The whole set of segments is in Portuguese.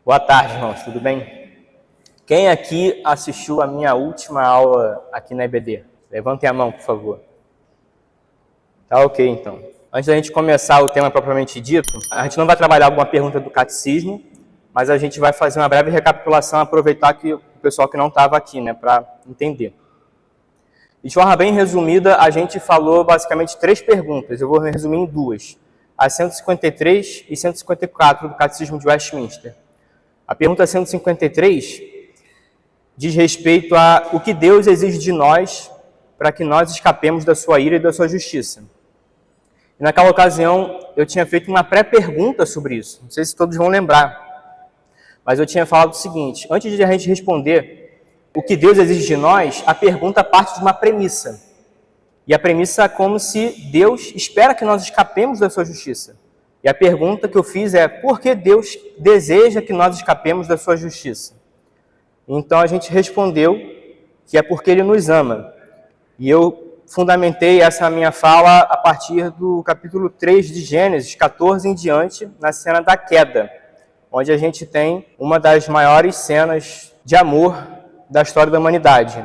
Boa tarde, irmãos, tudo bem? Quem aqui assistiu a minha última aula aqui na EBD? Levantem a mão, por favor. Tá ok, então. Antes da gente começar o tema propriamente dito, a gente não vai trabalhar alguma pergunta do catecismo, mas a gente vai fazer uma breve recapitulação, aproveitar que o pessoal que não estava aqui, né, para entender. De forma bem resumida, a gente falou basicamente 3 perguntas, eu vou resumir em 2. As 153 e 154 do Catecismo de Westminster. A pergunta 153 diz respeito a o que Deus exige de nós para que nós escapemos da sua ira e da sua justiça. E naquela ocasião, eu tinha feito uma pré-pergunta sobre isso. Não sei se todos vão lembrar. Mas eu tinha falado o seguinte: antes de a gente responder o que Deus exige de nós, a pergunta parte de uma premissa. E a premissa é como se Deus espera que nós escapemos da sua justiça. E a pergunta que eu fiz é: por que Deus deseja que nós escapemos da sua justiça? Então a gente respondeu que é porque Ele nos ama. E eu fundamentei essa minha fala a partir do capítulo 3 de Gênesis, 14 em diante, na cena da queda, onde a gente tem uma das maiores cenas de amor da história da humanidade.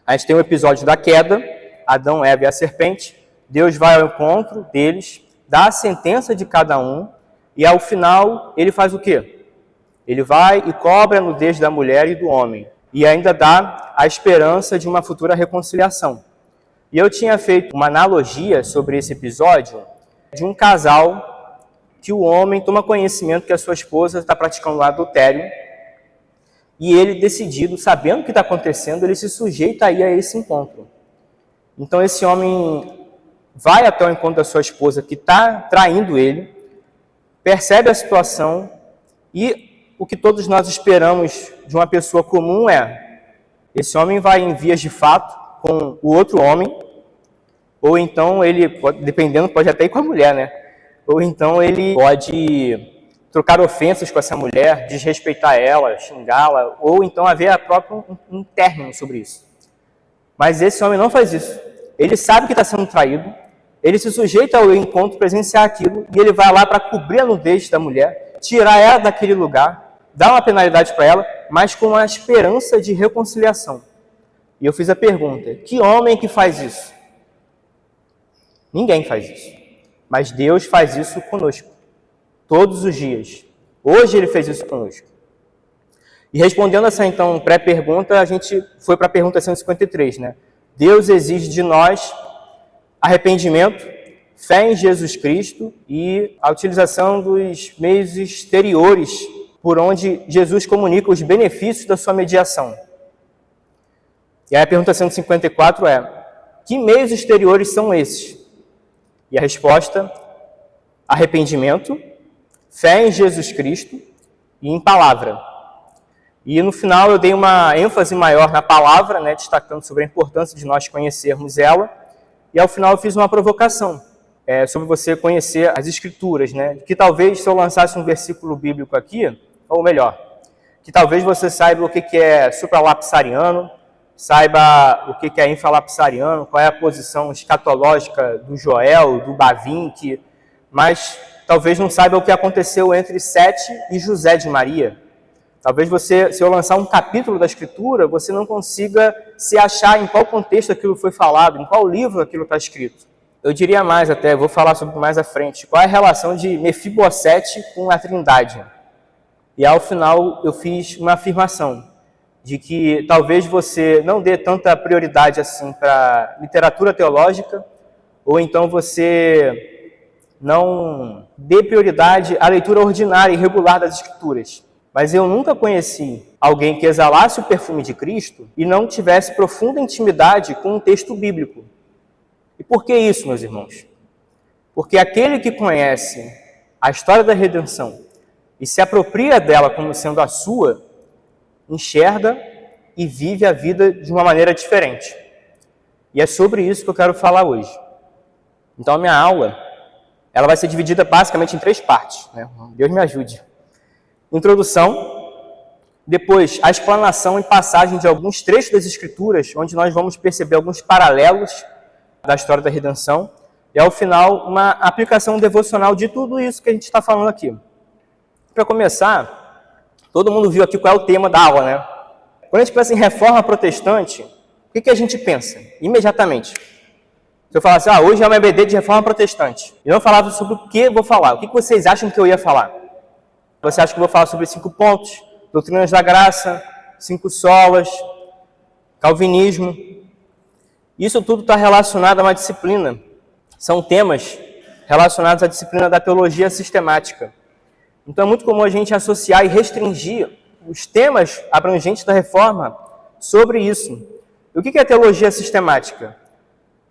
A gente tem o episódio da queda, Adão, Eva e a serpente. Deus vai ao encontro deles, dá a sentença de cada um, e ao final ele faz o quê? Ele vai e cobre a nudez da mulher e do homem, e ainda dá a esperança de uma futura reconciliação. E eu tinha feito uma analogia sobre esse episódio de um casal que o homem toma conhecimento que a sua esposa está praticando adultério, e ele, decidido, sabendo o que está acontecendo, ele se sujeita a ir a esse encontro. Então esse homem vai até o encontro da sua esposa que está traindo ele, percebe a situação, e o que todos nós esperamos de uma pessoa comum é: esse homem vai em vias de fato com o outro homem, ou então ele, dependendo, pode até ir com a mulher, né? Ou então ele pode trocar ofensas com essa mulher, desrespeitar ela, xingá-la, ou então haver próprio um término sobre isso. Mas esse homem não faz isso. Ele sabe que está sendo traído, ele se sujeita ao encontro, presenciar aquilo, e ele vai lá para cobrir a nudez da mulher, tirar ela daquele lugar, dar uma penalidade para ela, mas com a esperança de reconciliação. E eu fiz a pergunta: que homem que faz isso? Ninguém faz isso. Mas Deus faz isso conosco, todos os dias. Hoje Ele fez isso conosco. E respondendo essa, então, pré-pergunta, a gente foi para a pergunta 153, né? Deus exige de nós arrependimento, fé em Jesus Cristo e a utilização dos meios exteriores por onde Jesus comunica os benefícios da sua mediação. E aí a pergunta 154 é: que meios exteriores são esses? E a resposta: arrependimento, fé em Jesus Cristo e em palavra. E no final eu dei uma ênfase maior na palavra, né, destacando sobre a importância de nós conhecermos ela. E ao final eu fiz uma provocação sobre você conhecer as Escrituras, né? Que talvez se eu lançasse um versículo bíblico aqui, ou melhor, que talvez você saiba o que é supralapsariano, saiba o que é infralapsariano, qual é a posição escatológica do Joel, do Bavinck, mas talvez não saiba o que aconteceu entre Sete e José de Maria. Talvez você, se eu lançar um capítulo da Escritura, você não consiga se achar em qual contexto aquilo foi falado, em qual livro aquilo está escrito. Eu diria mais até, vou falar sobre mais à frente, qual é a relação de Mefibosete com a Trindade. E ao final eu fiz uma afirmação de que talvez você não dê tanta prioridade assim para literatura teológica, ou então você não dê prioridade à leitura ordinária e regular das Escrituras. Mas eu nunca conheci alguém que exalasse o perfume de Cristo e não tivesse profunda intimidade com um texto bíblico. E por que isso, meus irmãos? Porque aquele que conhece a história da redenção e se apropria dela como sendo a sua, enxerga e vive a vida de uma maneira diferente. E é sobre isso que eu quero falar hoje. Então a minha aula, ela vai ser dividida basicamente em 3 partes, né? Deus me ajude. Introdução, depois a explanação e passagem de alguns trechos das Escrituras, onde nós vamos perceber alguns paralelos da história da redenção, e ao final uma aplicação devocional de tudo isso que a gente está falando aqui. Para começar, Todo mundo viu aqui qual é o tema da aula, né? Quando a gente pensa em reforma protestante, o que a gente pensa? Imediatamente. Se eu falasse, hoje é uma EBD de reforma protestante, e não falava sobre o que eu vou falar, o que vocês acham que eu ia falar? Você acha que eu vou falar sobre 5 pontos, doutrinas da graça, 5 solas, calvinismo? Isso tudo está relacionado a uma disciplina. São temas relacionados à disciplina da teologia sistemática. Então é muito comum a gente associar e restringir os temas abrangentes da reforma sobre isso. E o que é a teologia sistemática?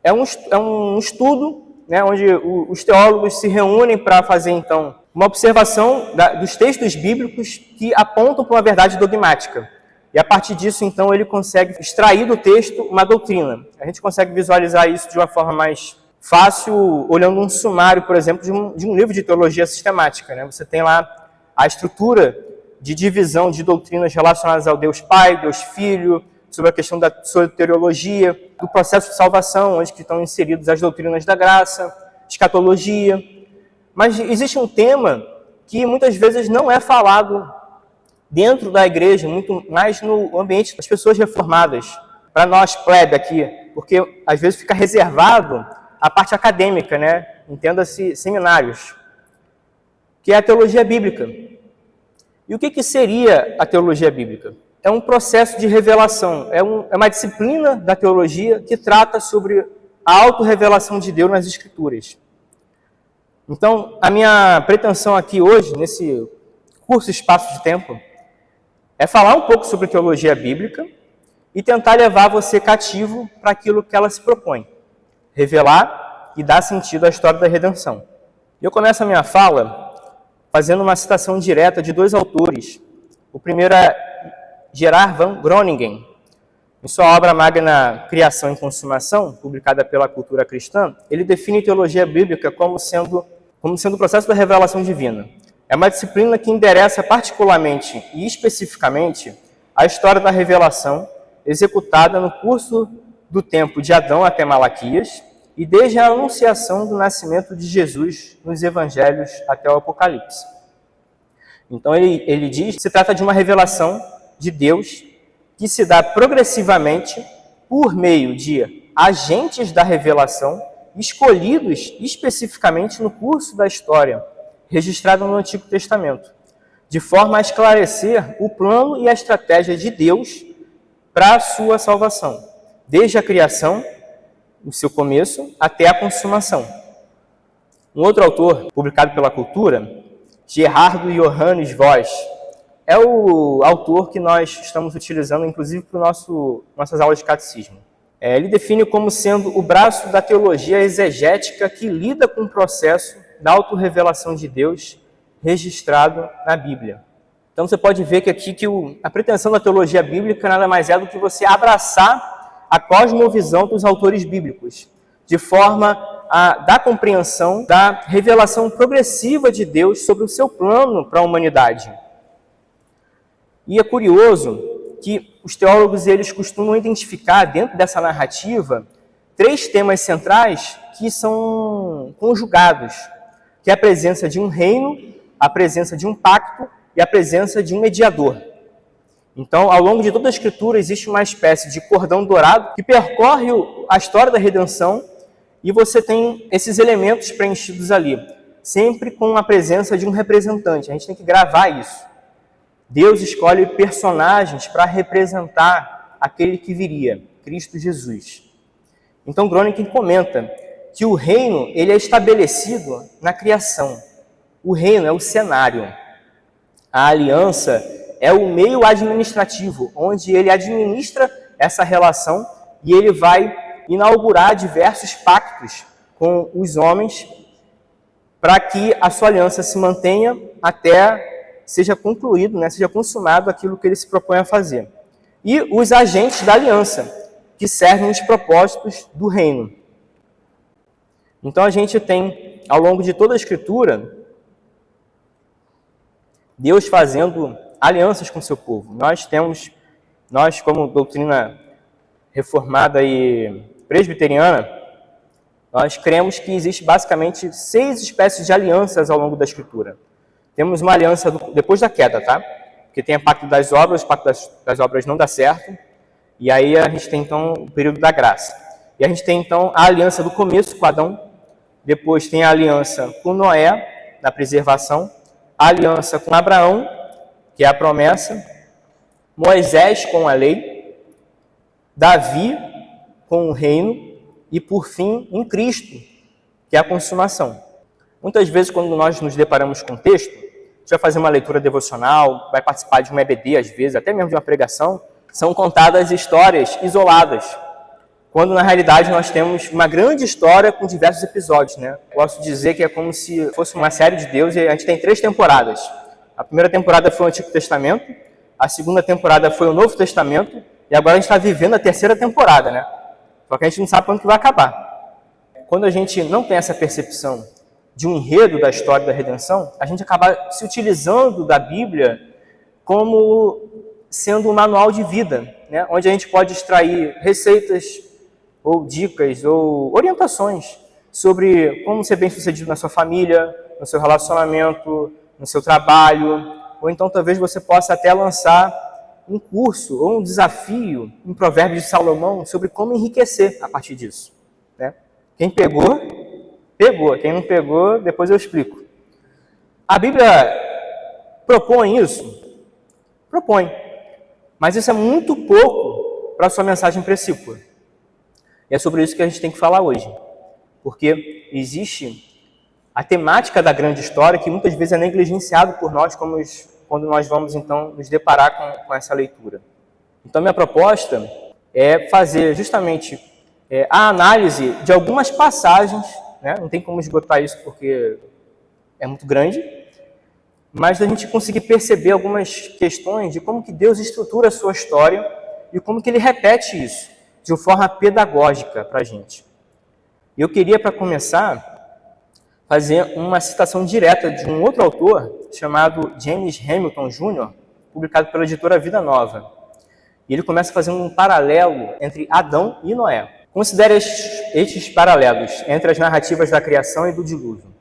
É um estudo, né, onde os teólogos se reúnem para fazer, então, uma observação dos textos bíblicos que apontam para uma verdade dogmática. E a partir disso, então, ele consegue extrair do texto uma doutrina. A gente consegue visualizar isso de uma forma mais fácil, olhando um sumário, por exemplo, de um livro de teologia sistemática, né? Você tem lá a estrutura de divisão de doutrinas relacionadas ao Deus Pai, Deus Filho, sobre a questão da soteriologia, do processo de salvação, onde estão inseridas as doutrinas da graça, escatologia. Mas existe um tema que muitas vezes não é falado dentro da igreja, muito mais no ambiente das pessoas reformadas, para nós plebe aqui, porque às vezes fica reservado a parte acadêmica, né? Entenda-se seminários, que é a teologia bíblica. E o que seria a teologia bíblica? É um processo de revelação, é uma disciplina da teologia que trata sobre a autorrevelação de Deus nas Escrituras. Então, a minha pretensão aqui hoje, nesse curso Espaço de Tempo, é falar um pouco sobre teologia bíblica e tentar levar você cativo para aquilo que ela se propõe, revelar e dar sentido à história da redenção. Eu começo a minha fala fazendo uma citação direta de 2 autores. O primeiro é Gerard van Groningen. Em sua obra magna Criação e Consumação, publicada pela Cultura Cristã, ele define teologia bíblica como sendo o processo da revelação divina. É uma disciplina que endereça particularmente e especificamente a história da revelação executada no curso do tempo de Adão até Malaquias e desde a anunciação do nascimento de Jesus nos evangelhos até o Apocalipse. Então ele diz que se trata de uma revelação de Deus que se dá progressivamente por meio de agentes da revelação escolhidos especificamente no curso da história, registrado no Antigo Testamento, de forma a esclarecer o plano e a estratégia de Deus para a sua salvação, desde a criação, no seu começo, até a consumação. Um outro autor, publicado pela Cultura, Gerardo Johannes Voss, é o autor que nós estamos utilizando, inclusive, para nossas aulas de catecismo. Ele define como sendo o braço da teologia exegética que lida com o processo da autorrevelação de Deus registrado na Bíblia. Então você pode ver que aqui a pretensão da teologia bíblica nada mais é do que você abraçar a cosmovisão dos autores bíblicos, de forma a dar compreensão da revelação progressiva de Deus sobre o seu plano para a humanidade. E é curioso que os teólogos eles costumam identificar dentro dessa narrativa 3 temas centrais que são conjugados, que é a presença de um reino, a presença de um pacto e a presença de um mediador. Então, ao longo de toda a Escritura, existe uma espécie de cordão dourado que percorre a história da redenção e você tem esses elementos preenchidos ali, sempre com a presença de um representante. A gente tem que gravar isso. Deus escolhe personagens para representar aquele que viria, Cristo Jesus. Então, Groningen comenta que o reino ele é estabelecido na criação. O reino é o cenário. A aliança é o meio administrativo, onde ele administra essa relação e ele vai inaugurar diversos pactos com os homens para que a sua aliança se mantenha até seja concluído, né, seja consumado aquilo que ele se propõe a fazer. E os agentes da aliança, que servem os propósitos do reino. Então a gente tem, ao longo de toda a Escritura, Deus fazendo alianças com o seu povo. Nós como doutrina reformada e presbiteriana, nós cremos que existe basicamente 6 espécies de alianças ao longo da Escritura. Temos uma aliança depois da queda, tá? Porque tem o pacto das obras, o pacto das obras não dá certo, e aí a gente tem então o período da graça. E a gente tem então a aliança do começo com Adão, depois tem a aliança com Noé, na preservação, a aliança com Abraão, que é a promessa, Moisés com a lei, Davi com o reino e, por fim, em Cristo, que é a consumação. Muitas vezes, quando nós nos deparamos com o texto, a gente vai fazer uma leitura devocional, vai participar de um EBD, às vezes, até mesmo de uma pregação, são contadas histórias isoladas, quando, na realidade, nós temos uma grande história com diversos episódios, né? Posso dizer que é como se fosse uma série de Deus, e a gente tem 3 temporadas. A primeira temporada foi o Antigo Testamento, a segunda temporada foi o Novo Testamento, e agora a gente está vivendo a 3ª temporada, né? Só que a gente não sabe quando que vai acabar. Quando a gente não tem essa percepção de um enredo da história da redenção, a gente acaba se utilizando da Bíblia como sendo um manual de vida, né? Onde a gente pode extrair receitas ou dicas ou orientações sobre como ser bem-sucedido na sua família, no seu relacionamento, no seu trabalho, ou então talvez você possa até lançar um curso ou um desafio em Provérbios de Salomão sobre como enriquecer a partir disso, né? Quem pegou, pegou. Quem não pegou, depois eu explico. A Bíblia propõe isso? Propõe. Mas isso é muito pouco para a sua mensagem principal. E é sobre isso que a gente tem que falar hoje. Porque existe a temática da grande história que muitas vezes é negligenciado por nós quando nós vamos, então, nos deparar com essa leitura. Então, minha proposta é fazer justamente a análise de algumas passagens, né? Não tem como esgotar isso porque é muito grande, mas a gente conseguir perceber algumas questões de como que Deus estrutura a sua história e como que Ele repete isso de uma forma pedagógica para a gente. Eu queria, para começar, fazer uma citação direta de um outro autor chamado James Hamilton Jr., publicado pela editora Vida Nova. E ele começa fazendo um paralelo entre Adão e Noé. Considere estes paralelos entre as narrativas da criação e do dilúvio.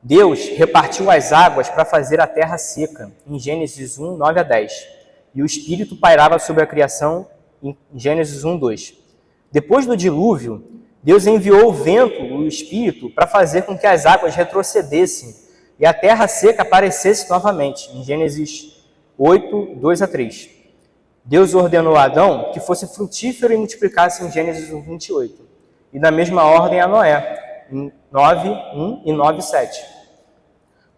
Deus repartiu as águas para fazer a terra seca, em Gênesis 1, 9 a 10. E o Espírito pairava sobre a criação, em Gênesis 1, 2. Depois do dilúvio, Deus enviou o vento, o Espírito, para fazer com que as águas retrocedessem e a terra seca aparecesse novamente, em Gênesis 8, 2 a 3. Deus ordenou a Adão que fosse frutífero e multiplicasse, em Gênesis 1, 28. E na mesma ordem a Noé, em 9, 1 e 9, 7.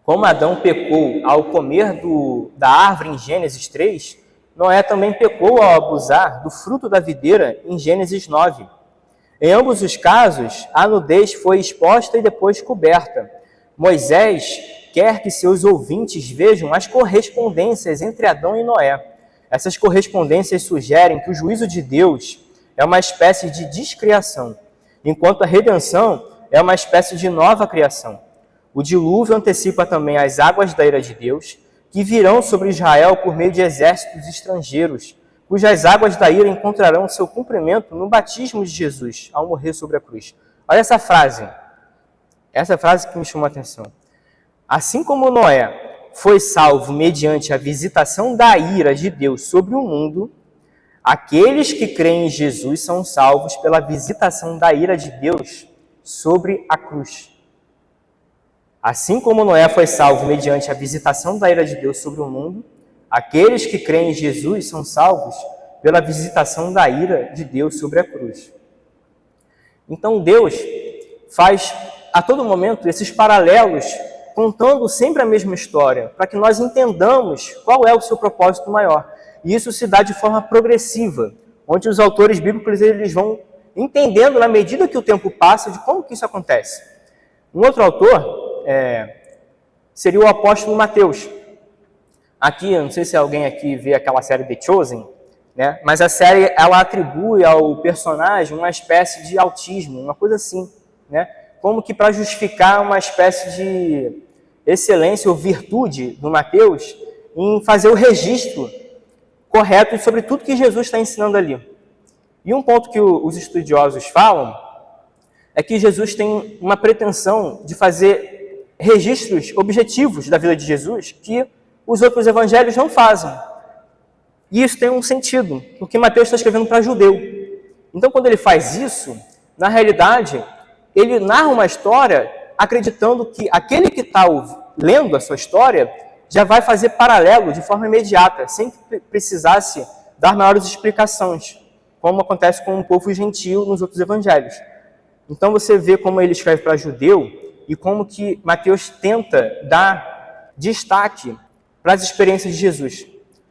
Como Adão pecou ao comer da árvore, em Gênesis 3, Noé também pecou ao abusar do fruto da videira, em Gênesis 9. Em ambos os casos, a nudez foi exposta e depois coberta. Moisés quer que seus ouvintes vejam as correspondências entre Adão e Noé. Essas correspondências sugerem que o juízo de Deus é uma espécie de descriação, enquanto a redenção é uma espécie de nova criação. O dilúvio antecipa também as águas da ira de Deus, que virão sobre Israel por meio de exércitos estrangeiros, cujas águas da ira encontrarão seu cumprimento no batismo de Jesus, ao morrer sobre a cruz. Olha essa frase que me chamou a atenção. Assim como Noé foi salvo mediante a visitação da ira de Deus sobre o mundo, aqueles que creem em Jesus são salvos pela visitação da ira de Deus sobre a cruz. Assim como Noé foi salvo mediante a visitação da ira de Deus sobre o mundo, aqueles que creem em Jesus são salvos pela visitação da ira de Deus sobre a cruz. Então Deus faz a todo momento esses paralelos, contando sempre a mesma história, para que nós entendamos qual é o seu propósito maior. E isso se dá de forma progressiva, onde os autores bíblicos eles vão entendendo na medida que o tempo passa de como que isso acontece. Um outro autor seria o apóstolo Mateus. Aqui, eu não sei se alguém aqui vê aquela série The Chosen, né? Mas a série ela atribui ao personagem uma espécie de autismo, uma coisa assim, né? Como que para justificar uma espécie de excelência ou virtude do Mateus em fazer o registro correto sobre tudo que Jesus está ensinando ali. E um ponto que os estudiosos falam é que Jesus tem uma pretensão de fazer registros objetivos da vida de Jesus que os outros evangelhos não fazem. E isso tem um sentido, porque Mateus está escrevendo para judeu. Então, quando ele faz isso, na realidade, ele narra uma história acreditando que aquele que está lendo a sua história já vai fazer paralelo de forma imediata, sem que precisasse dar maiores explicações, como acontece com o povo gentil nos outros evangelhos. Então você vê como ele escreve para judeu e como que Mateus tenta dar destaque para as experiências de Jesus.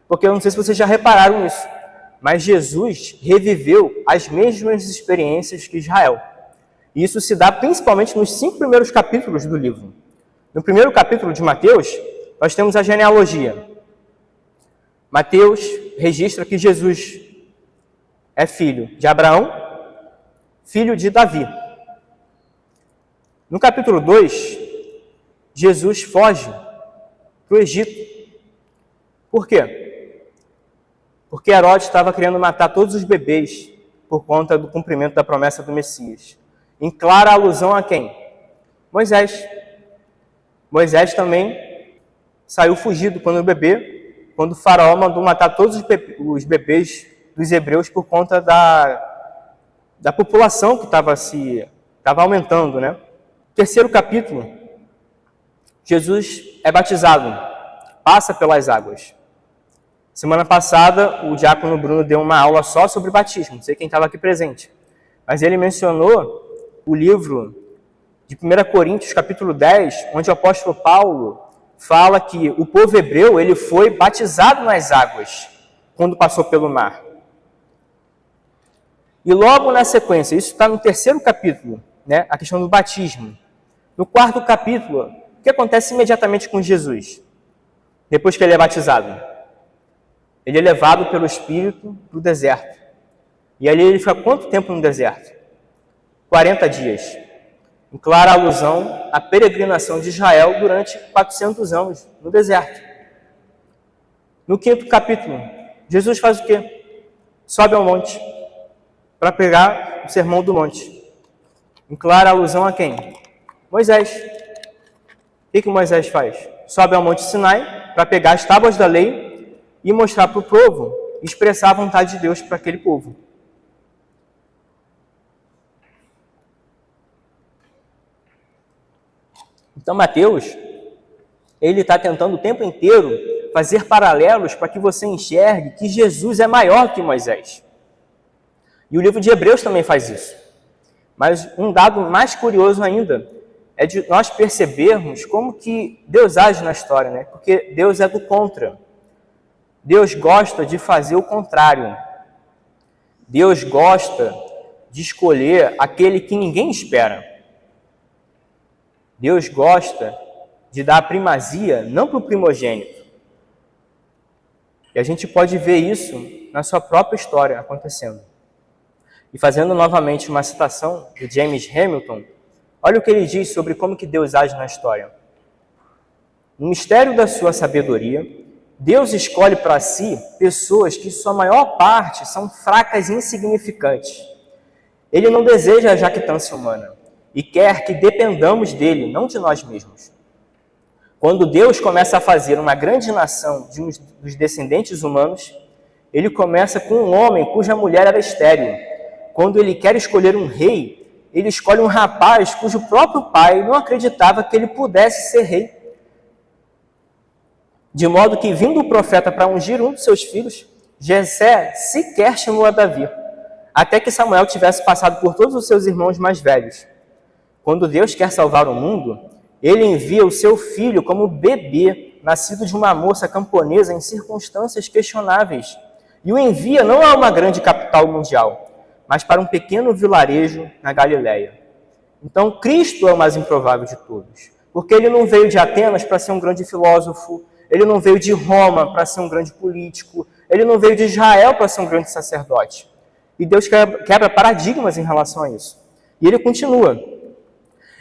Porque eu não sei se vocês já repararam nisso, mas Jesus reviveu as mesmas experiências que Israel. E isso se dá principalmente nos 5 primeiros capítulos do livro. No primeiro capítulo de Mateus, nós temos a genealogia. Mateus registra que Jesus é filho de Abraão, filho de Davi. No capítulo 2, Jesus foge para o Egito. Por quê? Porque Herodes estava querendo matar todos os bebês por conta do cumprimento da promessa do Messias. Em clara alusão a quem? Moisés. Moisés também saiu fugido quando o faraó mandou matar todos os bebês dos hebreus por conta da população que estava aumentando, né? Terceiro capítulo, Jesus é batizado, passa pelas águas. Semana passada, o diácono Bruno deu uma aula só sobre batismo, não sei quem estava aqui presente, mas ele mencionou o livro de 1 Coríntios, capítulo 10, onde o apóstolo Paulo fala que o povo hebreu ele foi batizado nas águas quando passou pelo mar. E logo na sequência, isso está no terceiro capítulo, né, a questão do batismo. No quarto capítulo, o que acontece imediatamente com Jesus? Depois que ele é batizado? Ele é levado pelo Espírito para o deserto. E ali ele fica quanto tempo no deserto? 40 dias. Em clara alusão à peregrinação de Israel durante 400 anos no deserto. No quinto capítulo, Jesus faz o quê? Sobe ao monte para pregar o sermão do monte. Em clara alusão a quem? Moisés. O que Moisés faz? Sobe ao monte Sinai para pegar as tábuas da lei e mostrar para o povo, expressar a vontade de Deus para aquele povo. Então, Mateus, ele está tentando o tempo inteiro fazer paralelos para que você enxergue que Jesus é maior que Moisés. E o livro de Hebreus também faz isso. Mas um dado mais curioso ainda é de nós percebermos como que Deus age na história, né? Porque Deus é do contra. Deus gosta de fazer o contrário. Deus gosta de escolher aquele que ninguém espera. Deus gosta de dar a primazia não para o primogênito. E a gente pode ver isso na sua própria história acontecendo. E fazendo novamente uma citação de James Hamilton, olha o que ele diz sobre como que Deus age na história. No mistério da sua sabedoria, Deus escolhe para si pessoas que, sua maior parte, são fracas e insignificantes. Ele não deseja a jactância humana e quer que dependamos dele, não de nós mesmos. Quando Deus começa a fazer uma grande nação dos descendentes humanos, ele começa com um homem cuja mulher era estéril. Quando ele quer escolher um rei, ele escolhe um rapaz cujo próprio pai não acreditava que ele pudesse ser rei. De modo que, vindo o profeta para ungir um dos seus filhos, Jessé sequer chamou a Davi, até que Samuel tivesse passado por todos os seus irmãos mais velhos. Quando Deus quer salvar o mundo, ele envia o seu filho como bebê, nascido de uma moça camponesa em circunstâncias questionáveis, e o envia não a uma grande capital mundial, mas para um pequeno vilarejo na Galileia. Então, Cristo é o mais improvável de todos, porque ele não veio de Atenas para ser um grande filósofo, ele não veio de Roma para ser um grande político, ele não veio de Israel para ser um grande sacerdote. E Deus quebra paradigmas em relação a isso. E ele continua.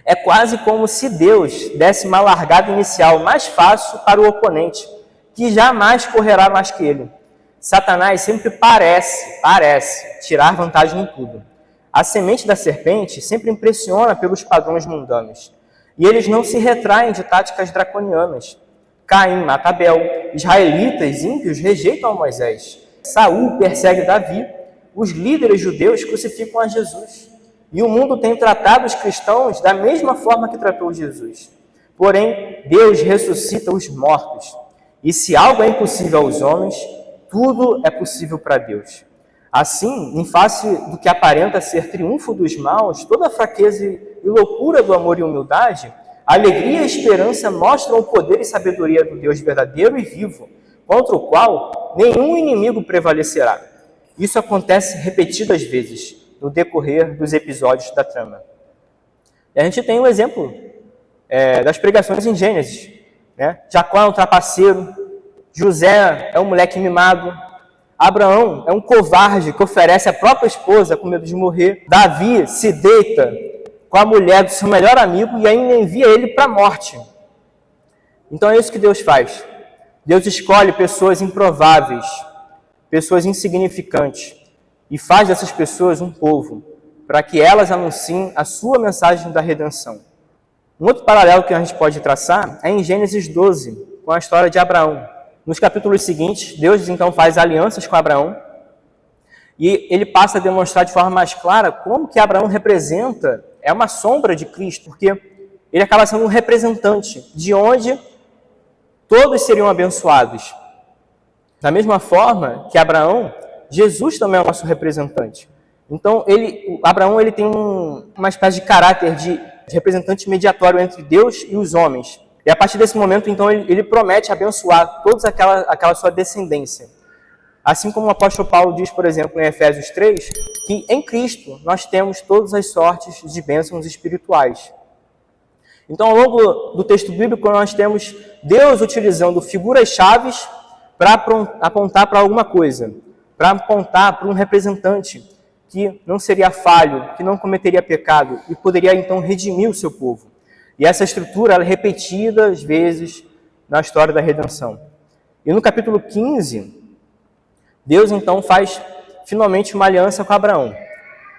É quase como se Deus desse uma largada inicial mais fácil para o oponente, que jamais correrá mais que ele. Satanás sempre parece tirar vantagem em tudo. A semente da serpente sempre impressiona pelos padrões mundanos. E eles não se retraem de táticas draconianas. Caim mata Abel, israelitas ímpios rejeitam Moisés. Saul persegue Davi. Os líderes judeus crucificam a Jesus. E o mundo tem tratado os cristãos da mesma forma que tratou Jesus. Porém, Deus ressuscita os mortos. E se algo é impossível aos homens, tudo é possível para Deus. Assim, em face do que aparenta ser triunfo dos maus, toda a fraqueza e loucura do amor e humildade, a alegria e a esperança mostram o poder e sabedoria do Deus verdadeiro e vivo, contra o qual nenhum inimigo prevalecerá. Isso acontece repetidas vezes no decorrer dos episódios da trama. E a gente tem um exemplo das pregações em Gênesis. Né? Jacó é um trapaceiro, José é um moleque mimado, Abraão é um covarde que oferece a própria esposa com medo de morrer, Davi se deita com a mulher do seu melhor amigo e ainda envia ele para a morte. Então é isso que Deus faz. Deus escolhe pessoas improváveis, pessoas insignificantes, e faz dessas pessoas um povo, para que elas anunciem a sua mensagem da redenção. Um outro paralelo que a gente pode traçar é em Gênesis 12, com a história de Abraão. Nos capítulos seguintes, Deus então faz alianças com Abraão, e ele passa a demonstrar de forma mais clara como que Abraão representa, é uma sombra de Cristo, porque ele acaba sendo um representante de onde todos seriam abençoados. Da mesma forma que Abraão, Jesus também é o nosso representante. Então, Abraão ele tem uma espécie de caráter de representante mediatório entre Deus e os homens. E a partir desse momento, então, ele promete abençoar toda aquela sua descendência. Assim como o apóstolo Paulo diz, por exemplo, em Efésios 3, que em Cristo nós temos todas as sortes de bênçãos espirituais. Então, ao longo do texto bíblico, nós temos Deus utilizando figuras-chaves para apontar para alguma coisa, para apontar para um representante que não seria falho, que não cometeria pecado e poderia, então, redimir o seu povo. E essa estrutura ela é repetida, às vezes, na história da redenção. E no capítulo 15, Deus, então, faz finalmente uma aliança com Abraão.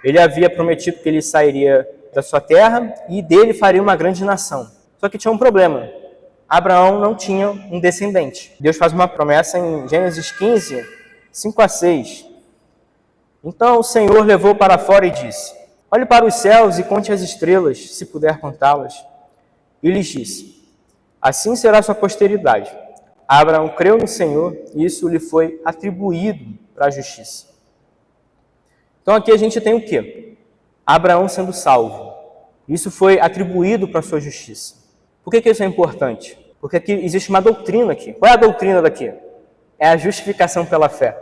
Ele havia prometido que ele sairia da sua terra e dele faria uma grande nação. Só que tinha um problema. Abraão não tinha um descendente. Deus faz uma promessa em Gênesis 15, 5 a 6. Então o Senhor levou para fora e disse: olhe para os céus e conte as estrelas, se puder contá-las. E lhes disse: assim será sua posteridade. Abraão creu no Senhor e isso lhe foi atribuído para a justiça. Então aqui a gente tem o quê? Abraão sendo salvo. Isso foi atribuído para a sua justiça. Por que isso é importante? Porque aqui existe uma doutrina aqui. Qual é a doutrina daqui? É a justificação pela fé.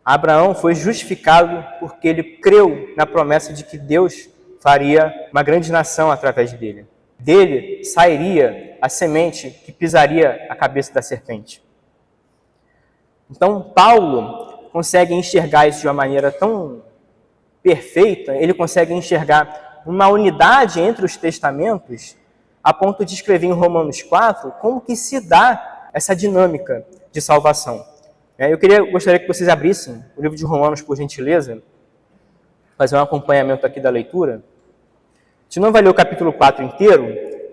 Abraão foi justificado porque ele creu na promessa de que Deus faria uma grande nação através dele. Dele sairia a semente que pisaria a cabeça da serpente. Então, Paulo consegue enxergar isso de uma maneira tão perfeita, ele consegue enxergar uma unidade entre os testamentos, a ponto de escrever em Romanos 4 como que se dá essa dinâmica de salvação. Eu gostaria que vocês abrissem o livro de Romanos, por gentileza, fazer um acompanhamento aqui da leitura. A gente não vai ler o capítulo 4 inteiro,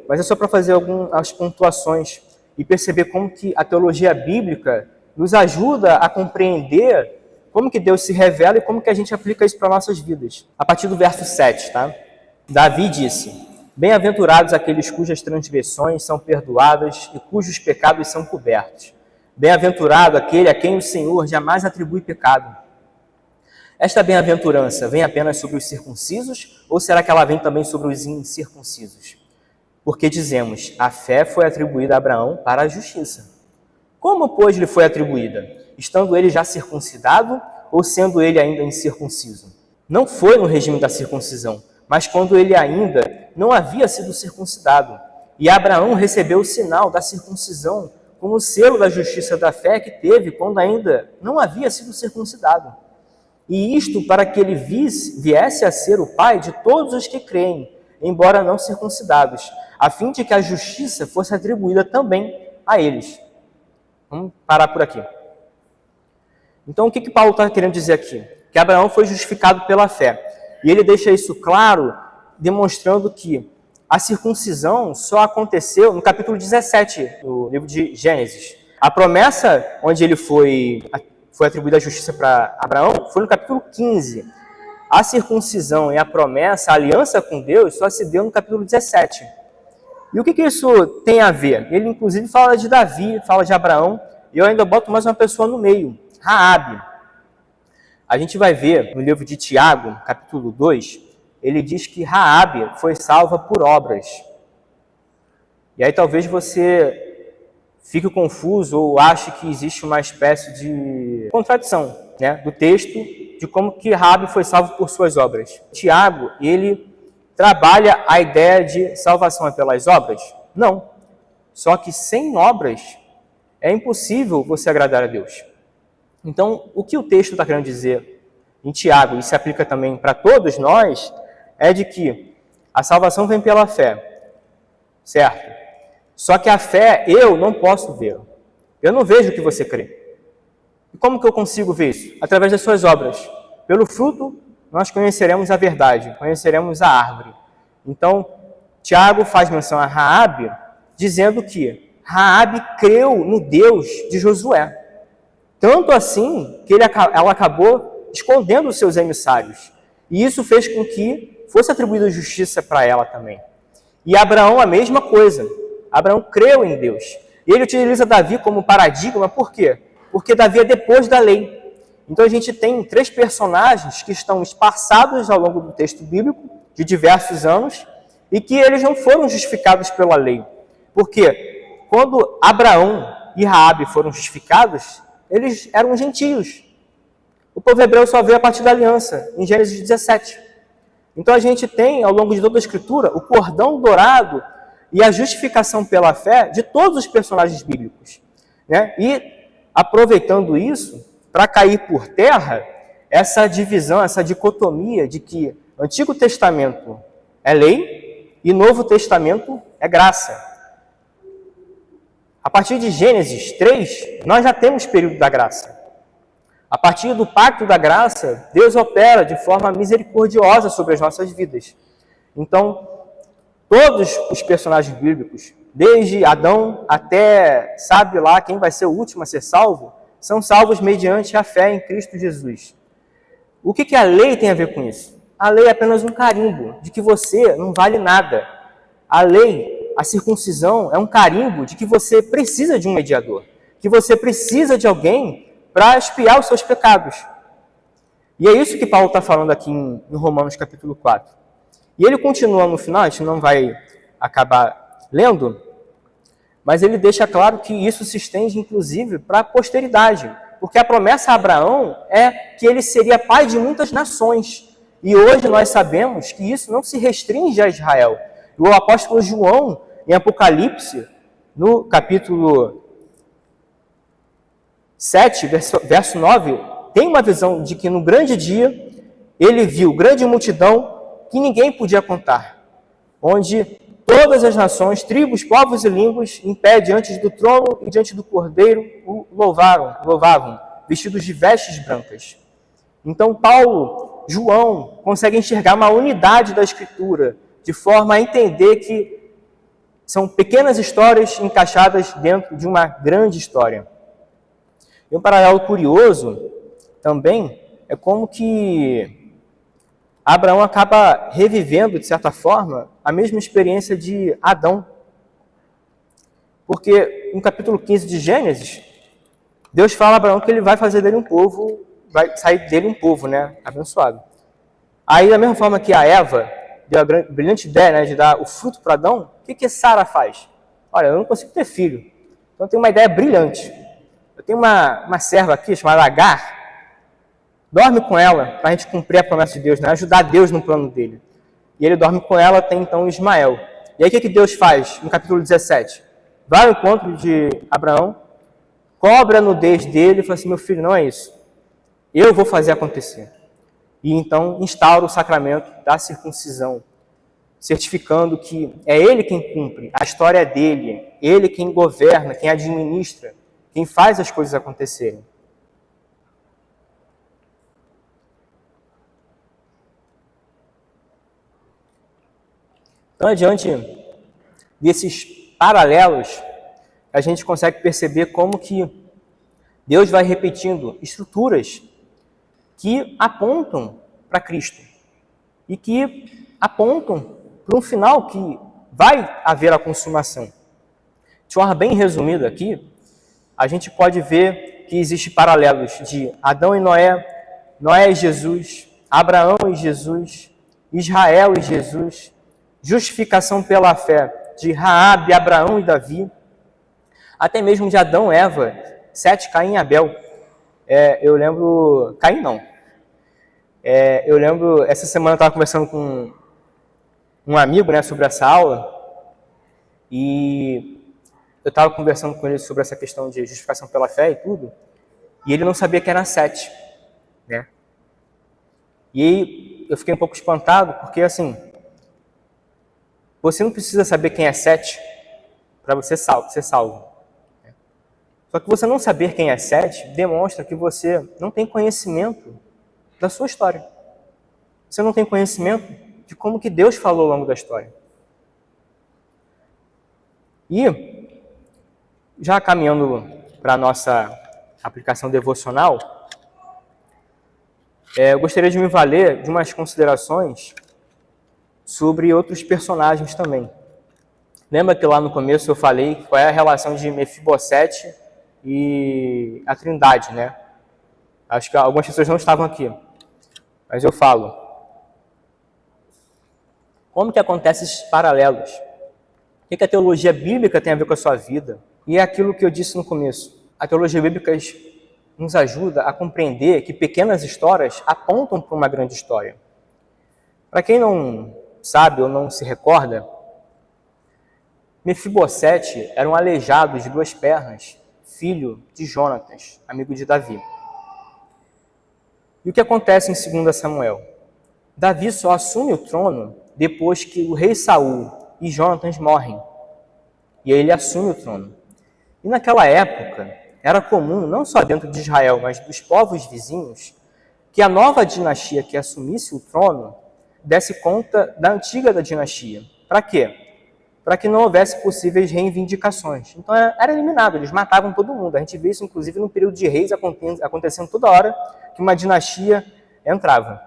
mas é só para fazer algumas pontuações e perceber como que a teologia bíblica nos ajuda a compreender como que Deus se revela e como que a gente aplica isso para nossas vidas. A partir do verso 7, tá? Davi disse: bem-aventurados aqueles cujas transgressões são perdoadas e cujos pecados são cobertos. Bem-aventurado aquele a quem o Senhor jamais atribui pecado. Esta bem-aventurança vem apenas sobre os circuncisos ou será que ela vem também sobre os incircuncisos? Porque dizemos, a fé foi atribuída a Abraão para a justiça. Como, pois, lhe foi atribuída? Estando ele já circuncidado ou sendo ele ainda incircunciso? Não foi no regime da circuncisão, mas quando ele ainda não havia sido circuncidado. E Abraão recebeu o sinal da circuncisão como selo da justiça da fé que teve quando ainda não havia sido circuncidado. E isto para que ele viesse a ser o pai de todos os que creem, embora não circuncidados, a fim de que a justiça fosse atribuída também a eles. Vamos parar por aqui. Então, o que Paulo está querendo dizer aqui? Que Abraão foi justificado pela fé. E ele deixa isso claro, demonstrando que a circuncisão só aconteceu no capítulo 17 do livro de Gênesis. A promessa onde ele foi atribuída a justiça para Abraão foi no capítulo 15. A circuncisão e a promessa, a aliança com Deus, só se deu no capítulo 17. E o que isso tem a ver? Ele, inclusive, fala de Davi, fala de Abraão, e eu ainda boto mais uma pessoa no meio, Raabe. A gente vai ver no livro de Tiago, capítulo 2, ele diz que Raabe foi salva por obras. E aí talvez você fique confuso ou ache que existe uma espécie de contradição, né, do texto de como que Raabe foi salvo por suas obras. Tiago, ele trabalha a ideia de salvação pelas obras? Não. Só que sem obras é impossível você agradar a Deus. Então, o que o texto está querendo dizer em Tiago, e se aplica também para todos nós, é de que a salvação vem pela fé, certo? Só que a fé eu não posso ver. Eu não vejo o que você crê. E como que eu consigo ver isso? Através das suas obras. Pelo fruto, nós conheceremos a verdade, conheceremos a árvore. Então, Tiago faz menção a Raabe, dizendo que Raabe creu no Deus de Josué. Tanto assim que ela acabou escondendo os seus emissários. E isso fez com que fosse atribuída justiça para ela também. E Abraão, a mesma coisa. Abraão creu em Deus. E ele utiliza Davi como paradigma, por quê? Porque Davi é depois da lei. Então a gente tem 3 personagens que estão esparçados ao longo do texto bíblico, de diversos anos, e que eles não foram justificados pela lei. Porque quando Abraão e Raabe foram justificados, eles eram gentios. O povo hebreu só veio a partir da aliança, em Gênesis 17. Então a gente tem, ao longo de toda a Escritura, o cordão dourado e a justificação pela fé de todos os personagens bíblicos, né? E aproveitando isso, para cair por terra, essa divisão, essa dicotomia de que Antigo Testamento é lei e Novo Testamento é graça. A partir de Gênesis 3, nós já temos período da graça. A partir do pacto da graça, Deus opera de forma misericordiosa sobre as nossas vidas. Então, todos os personagens bíblicos, desde Adão até sabe lá quem vai ser o último a ser salvo, são salvos mediante a fé em Cristo Jesus. O que a lei tem a ver com isso? A lei é apenas um carimbo de que você não vale nada. A lei, a circuncisão, é um carimbo de que você precisa de um mediador, que você precisa de alguém para expiar os seus pecados. E é isso que Paulo está falando aqui em Romanos capítulo 4. E ele continua no final, a gente não vai acabar lendo, mas ele deixa claro que isso se estende, inclusive, para a posteridade. Porque a promessa a Abraão é que ele seria pai de muitas nações. E hoje nós sabemos que isso não se restringe a Israel. O apóstolo João, em Apocalipse, no capítulo 7, verso 9, tem uma visão de que no grande dia ele viu grande multidão que ninguém podia contar, onde todas as nações, tribos, povos e línguas, em pé diante do trono e diante do Cordeiro, o louvavam, vestidos de vestes brancas. Então Paulo, João, conseguem enxergar uma unidade da Escritura, de forma a entender que são pequenas histórias encaixadas dentro de uma grande história. E um paralelo curioso também é como que Abraão acaba revivendo, de certa forma, a mesma experiência de Adão. Porque no capítulo 15 de Gênesis, Deus fala a Abraão que ele vai fazer dele um povo, vai sair dele um povo, né, abençoado. Aí, da mesma forma que a Eva deu a brilhante ideia, né, de dar o fruto para Adão, o que Sara faz? Olha, eu não consigo ter filho, então eu tenho uma ideia brilhante. Eu tenho uma serva aqui chamada Agar, dorme com ela para a gente cumprir a promessa de Deus, né, ajudar Deus no plano dele. E ele dorme com ela, tem então Ismael. E aí o que Deus faz no capítulo 17? Vai ao encontro de Abraão, cobre a nudez dele e fala assim, meu filho, não é isso. Eu vou fazer acontecer. E então instaura o sacramento da circuncisão, certificando que é ele quem cumpre, a história é dele, ele quem governa, quem administra, quem faz as coisas acontecerem. Então, adiante desses paralelos a gente consegue perceber como que Deus vai repetindo estruturas que apontam para Cristo e que apontam para um final que vai haver a consumação. De forma bem resumida aqui, a gente pode ver que existem paralelos de Adão e Noé, Noé e Jesus, Abraão e Jesus, Israel e Jesus, justificação pela fé de Raabe, Abraão e Davi, até mesmo de Adão, Eva, Sete, Caim e Abel. Eu lembro... Caim não. Eu lembro, essa semana eu estava conversando com um amigo, né, sobre essa aula, e eu estava conversando com ele sobre essa questão de justificação pela fé e tudo, e ele não sabia que era Sete, né? E aí eu fiquei um pouco espantado, porque assim, você não precisa saber quem é Sete para você ser salvo. Só que você não saber quem é Sete demonstra que você não tem conhecimento da sua história. Você não tem conhecimento de como que Deus falou ao longo da história. E, já caminhando para a nossa aplicação devocional, eu gostaria de me valer de umas considerações sobre outros personagens também. Lembra que lá no começo eu falei qual é a relação de Mefibosete e a Trindade, né? Acho que algumas pessoas não estavam aqui, mas eu falo. Como que acontecem esses paralelos? O que a teologia bíblica tem a ver com a sua vida? E é aquilo que eu disse no começo. A teologia bíblica nos ajuda a compreender que pequenas histórias apontam para uma grande história. Para quem não sabe ou não se recorda, Mefibosete era um aleijado de duas pernas, filho de Jonatas, amigo de Davi. E o que acontece em 2 Samuel? Davi só assume o trono depois que o rei Saul e Jonatas morrem. E aí ele assume o trono. E naquela época, era comum, não só dentro de Israel, mas dos povos vizinhos, que a nova dinastia que assumisse o trono desse conta da antiga da dinastia. Para quê? Para que não houvesse possíveis reivindicações. Então era eliminado, eles matavam todo mundo. A gente vê isso, inclusive, no período de reis, acontecendo toda hora que uma dinastia entrava.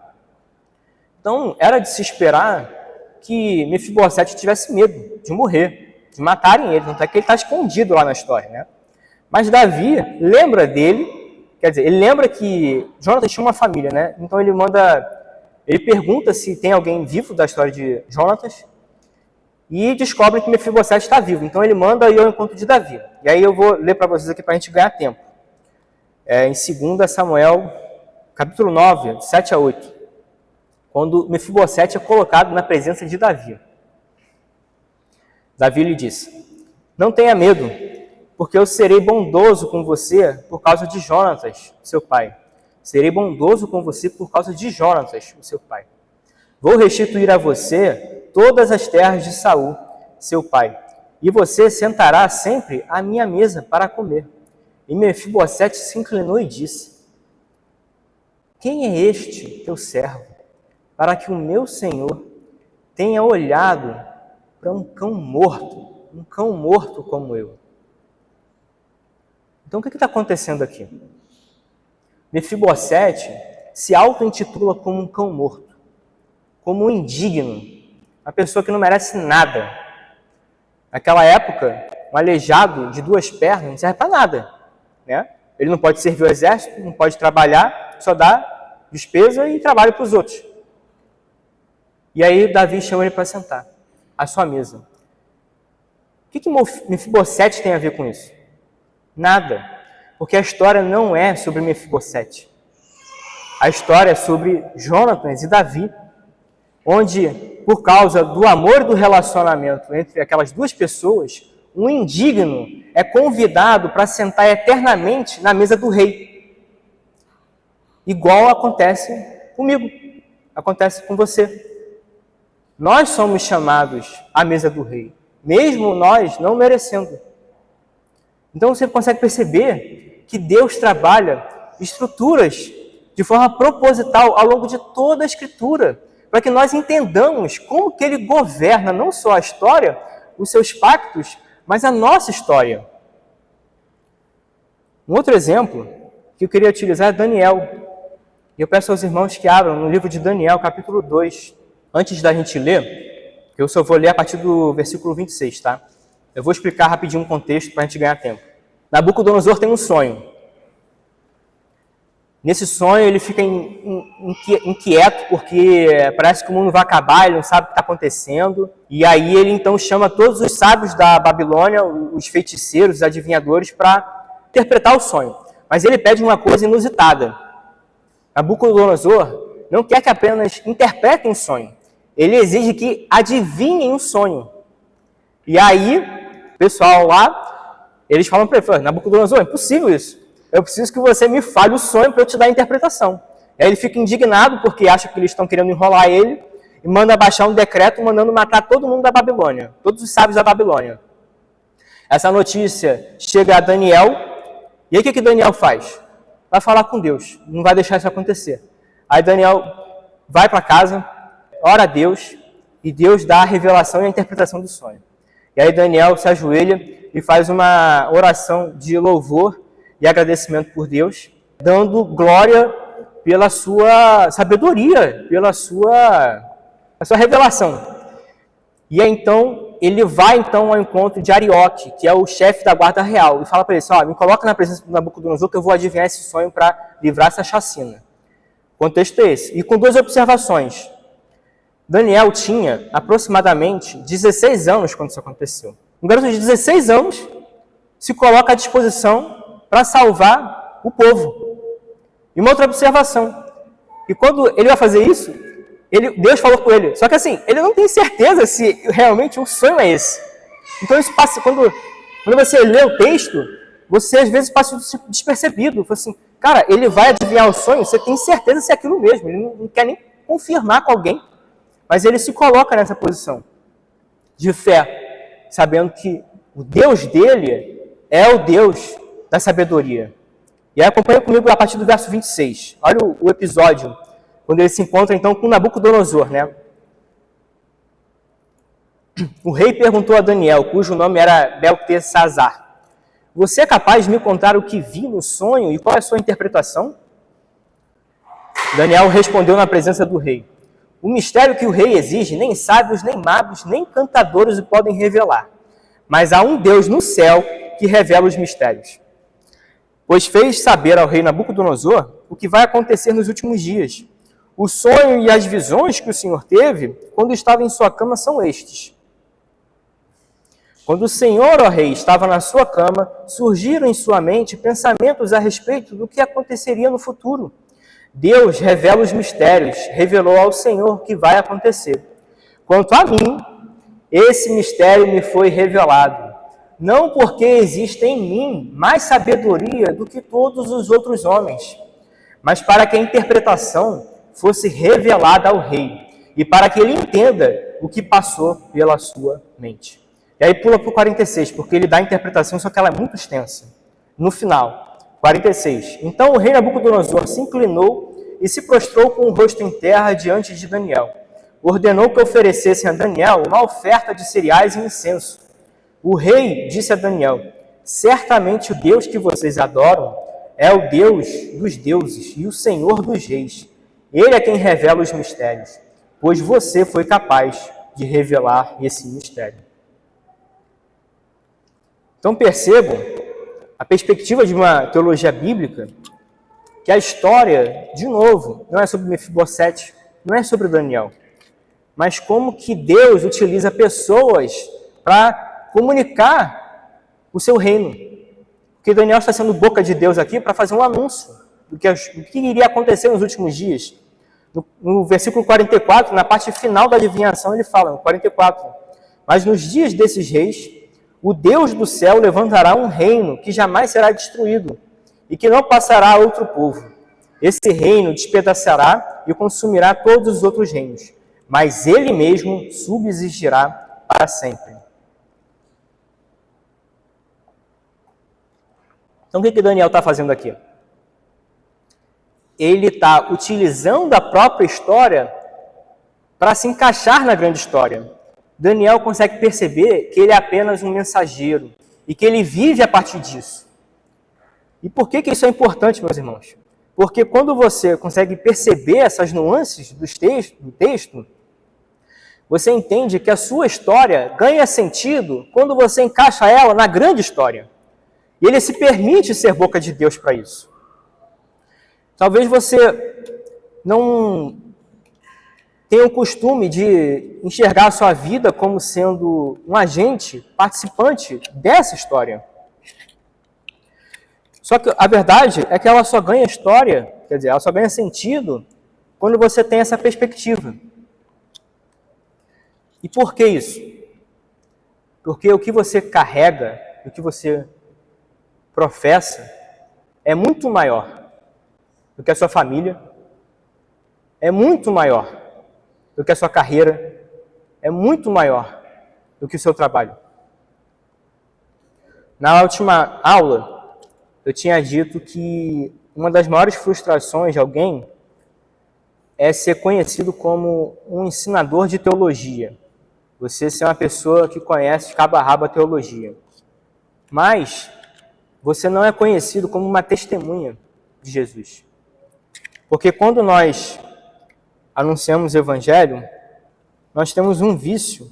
Então, era de se esperar que Mefibosete tivesse medo de morrer, de matarem ele, tanto é que ele está escondido lá na história, né? Mas Davi lembra dele, quer dizer, ele lembra que Jonatas tinha uma família, né? Então ele pergunta se tem alguém vivo da história de Jonatas e descobre que Mefibosete está vivo. Então ele manda ir ao encontro de Davi. E aí eu vou ler para vocês aqui para a gente ganhar tempo. Em 2 Samuel, capítulo 9, 7 a 8. Quando Mefibosete é colocado na presença de Davi. Davi lhe disse: não tenha medo, porque eu serei bondoso com você por causa de Jonatas, seu pai. Serei bondoso com você por causa de Jonatas, o seu pai. Vou restituir a você todas as terras de Saul, seu pai, e você sentará sempre à minha mesa para comer. E Mefibosete se inclinou e disse: quem é este teu servo, para que o meu senhor tenha olhado para um cão morto como eu? Então o que está acontecendo aqui? Mefibosete se auto-intitula como um cão morto, como um indigno, uma pessoa que não merece nada. Naquela época, um aleijado de duas pernas não serve para nada, né? Ele não pode servir o exército, não pode trabalhar, só dá despesa e trabalho para os outros. E aí Davi chama ele para sentar à sua mesa. O que Mefibosete tem a ver com isso? Nada, porque a história não é sobre Mefibosete. A história é sobre Jonatas e Davi, onde, por causa do amor e do relacionamento entre aquelas duas pessoas, um indigno é convidado para sentar eternamente na mesa do rei. Igual acontece comigo, acontece com você. Nós somos chamados à mesa do rei, mesmo nós não merecendo. Então você consegue perceber que Deus trabalha estruturas de forma proposital ao longo de toda a Escritura, para que nós entendamos como que Ele governa não só a história, os seus pactos, mas a nossa história. Um outro exemplo que eu queria utilizar é Daniel. E eu peço aos irmãos que abram no livro de Daniel, capítulo 2. Antes da gente ler, eu só vou ler a partir do versículo 26, tá? Eu vou explicar rapidinho o contexto para a gente ganhar tempo. Nabucodonosor tem um sonho. Nesse sonho ele fica inquieto porque parece que o mundo vai acabar, ele não sabe o que está acontecendo. E aí ele então chama todos os sábios da Babilônia, os feiticeiros, os adivinhadores, para interpretar o sonho. Mas ele pede uma coisa inusitada. Nabucodonosor não quer que apenas interpretem o sonho. Ele exige que adivinhem o sonho. E aí, o pessoal lá, eles falam para ele, Nabucodonosor, é impossível isso. Eu preciso que você me fale o sonho para eu te dar a interpretação. Aí ele fica indignado porque acha que eles estão querendo enrolar ele e manda baixar um decreto mandando matar todo mundo da Babilônia, todos os sábios da Babilônia. Essa notícia chega a Daniel, e aí o que Daniel faz? Vai falar com Deus, não vai deixar isso acontecer. Aí Daniel vai para casa, ora a Deus, e Deus dá a revelação e a interpretação do sonho. E aí Daniel se ajoelha e faz uma oração de louvor e agradecimento por Deus, dando glória pela sua sabedoria, pela sua revelação. E aí, então, ele vai então ao encontro de Arioque, que é o chefe da guarda real, e fala para ele, me coloca na presença do Nabucodonosor que eu vou adivinhar esse sonho para livrar essa chacina. O contexto é esse. E com duas observações. Daniel tinha aproximadamente 16 anos quando isso aconteceu. Um garoto de 16 anos se coloca à disposição para salvar o povo. E uma outra observação. E quando ele vai fazer isso, Deus falou com ele. Só que assim, ele não tem certeza se realmente o sonho é esse. Então isso passa, quando você lê o texto, você às vezes passa despercebido. Fala assim, cara, ele vai adivinhar o sonho, você tem certeza se é aquilo mesmo. Ele não quer nem confirmar com alguém. Mas ele se coloca nessa posição de fé, sabendo que o Deus dele é o Deus da sabedoria. E aí acompanha comigo a partir do verso 26. Olha o episódio, quando ele se encontra então com Nabucodonosor, né? O rei perguntou a Daniel, cujo nome era Beltesazar, você é capaz de me contar o que vi no sonho e qual é a sua interpretação? Daniel respondeu na presença do rei, o mistério que o rei exige, nem sábios, nem magos, nem cantadores o podem revelar. Mas há um Deus no céu que revela os mistérios. Pois fez saber ao rei Nabucodonosor o que vai acontecer nos últimos dias. O sonho e as visões que o Senhor teve quando estava em sua cama são estes. Quando o Senhor, ó rei, estava na sua cama, surgiram em sua mente pensamentos a respeito do que aconteceria no futuro. Deus revela os mistérios, revelou ao Senhor o que vai acontecer. Quanto a mim, esse mistério me foi revelado, não porque existe em mim mais sabedoria do que todos os outros homens, mas para que a interpretação fosse revelada ao rei, e para que ele entenda o que passou pela sua mente. E aí pula para o 46, porque ele dá a interpretação, só que ela é muito extensa. No final, 46. Então o rei Nabucodonosor se inclinou e se prostrou com o rosto em terra diante de Daniel. Ordenou que oferecessem a Daniel uma oferta de cereais e incenso. O rei disse a Daniel, certamente o Deus que vocês adoram é o Deus dos deuses e o Senhor dos reis. Ele é quem revela os mistérios, pois você foi capaz de revelar esse mistério. Então percebam a perspectiva de uma teologia bíblica, que a história, de novo, não é sobre Mefibosete, não é sobre Daniel, mas como que Deus utiliza pessoas para comunicar o seu reino. Porque Daniel está sendo boca de Deus aqui para fazer um anúncio do que iria acontecer nos últimos dias. No versículo 44, na parte final da adivinhação, ele fala, no 44, mas nos dias desses reis, o Deus do céu levantará um reino que jamais será destruído e que não passará a outro povo. Esse reino despedaçará e consumirá todos os outros reinos, mas ele mesmo subsistirá para sempre. Então o que Daniel está fazendo aqui? Ele está utilizando a própria história para se encaixar na grande história. Daniel consegue perceber que ele é apenas um mensageiro e que ele vive a partir disso. E por que isso é importante, meus irmãos? Porque quando você consegue perceber essas nuances do texto, você entende que a sua história ganha sentido quando você encaixa ela na grande história. E ele se permite ser boca de Deus para isso. Talvez você não tenha o costume de enxergar a sua vida como sendo um agente, participante dessa história. Só que a verdade é que ela só ganha história, quer dizer, ela só ganha sentido quando você tem essa perspectiva. E por que isso? Porque o que você carrega, o que você professa, é muito maior do que a sua família, é muito maior do que a sua carreira, é muito maior do que o seu trabalho. Na última aula, eu tinha dito que uma das maiores frustrações de alguém é ser conhecido como um ensinador de teologia. Você ser uma pessoa que conhece de cabo a rabo a teologia. Mas você não é conhecido como uma testemunha de Jesus. Porque quando nós anunciamos o Evangelho, nós temos um vício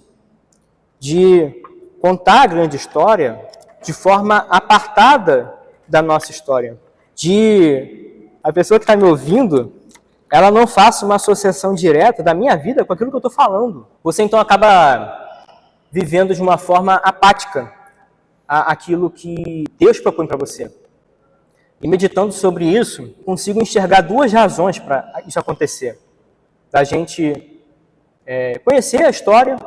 de contar a grande história de forma apartada da nossa história. De a pessoa que está me ouvindo, ela não faça uma associação direta da minha vida com aquilo que eu estou falando. Você então acaba vivendo de uma forma apática aquilo que Deus propõe para você. E meditando sobre isso, consigo enxergar duas razões para isso acontecer. Da gente conhecer a história,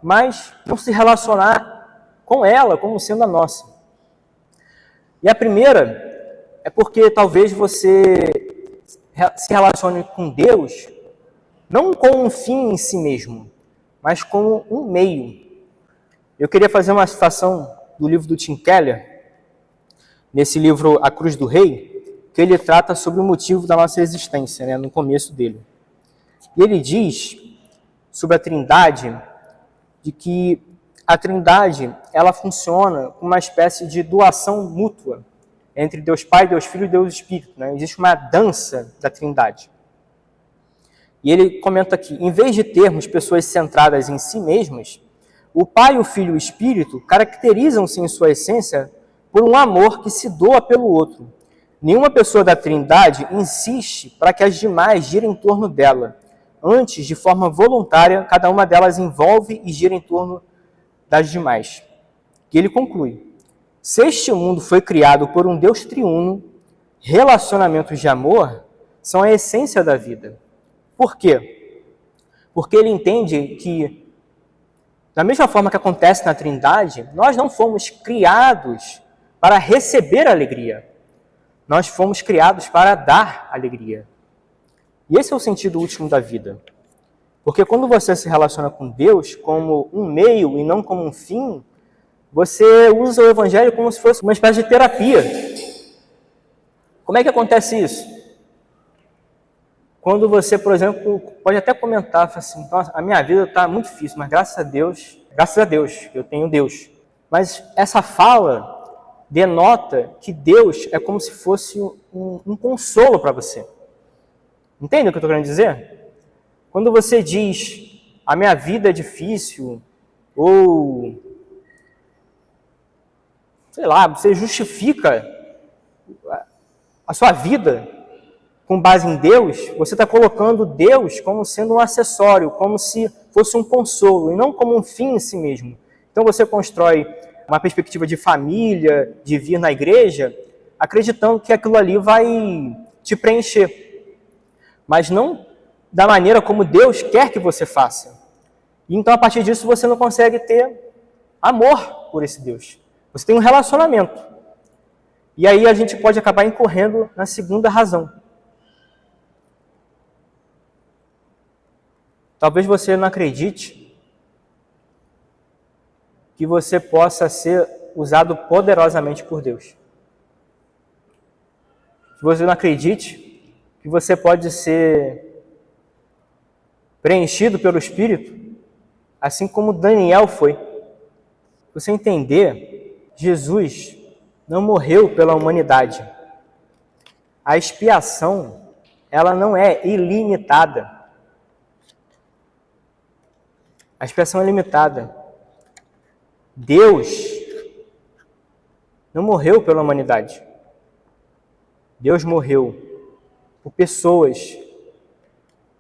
mas não se relacionar com ela como sendo a nossa. E a primeira é porque talvez você se relacione com Deus não com um fim em si mesmo, mas como um meio. Eu queria fazer uma citação do livro do Tim Keller, nesse livro A Cruz do Rei, que ele trata sobre o motivo da nossa existência, no começo dele. E ele diz sobre a Trindade, de que a Trindade ela funciona como uma espécie de doação mútua entre Deus Pai, Deus Filho e Deus Espírito. Existe uma dança da Trindade. E ele comenta aqui, em vez de termos pessoas centradas em si mesmas, o Pai, o Filho e o Espírito caracterizam-se em sua essência por um amor que se doa pelo outro. Nenhuma pessoa da Trindade insiste para que as demais girem em torno dela. Antes, de forma voluntária, cada uma delas envolve e gira em torno das demais. E ele conclui, se este mundo foi criado por um Deus triuno, relacionamentos de amor são a essência da vida. Por quê? Porque ele entende que, da mesma forma que acontece na Trindade, nós não fomos criados para receber alegria. Nós fomos criados para dar alegria. E esse é o sentido último da vida. Porque quando você se relaciona com Deus como um meio e não como um fim, você usa o Evangelho como se fosse uma espécie de terapia. Como é que acontece isso? Quando você, por exemplo, pode até comentar, assim, nossa, a minha vida está muito difícil, mas graças a Deus, eu tenho Deus. Mas essa fala denota que Deus é como se fosse um consolo para você. Entende o que eu estou querendo dizer? Quando você diz, a minha vida é difícil, ou, sei lá, você justifica a sua vida com base em Deus, você está colocando Deus como sendo um acessório, como se fosse um consolo, e não como um fim em si mesmo. Então você constrói uma perspectiva de família, de vir na igreja, acreditando que aquilo ali vai te preencher. Mas não da maneira como Deus quer que você faça. E então, a partir disso, você não consegue ter amor por esse Deus. Você tem um relacionamento. E aí a gente pode acabar incorrendo na segunda razão. Talvez você não acredite que você possa ser usado poderosamente por Deus. Se você não acredite que você pode ser preenchido pelo Espírito, assim como Daniel foi. Você entender, Jesus não morreu pela humanidade, a expiação, ela não é ilimitada. A expiação é limitada. Deus não morreu pela humanidade. Deus morreu por pessoas.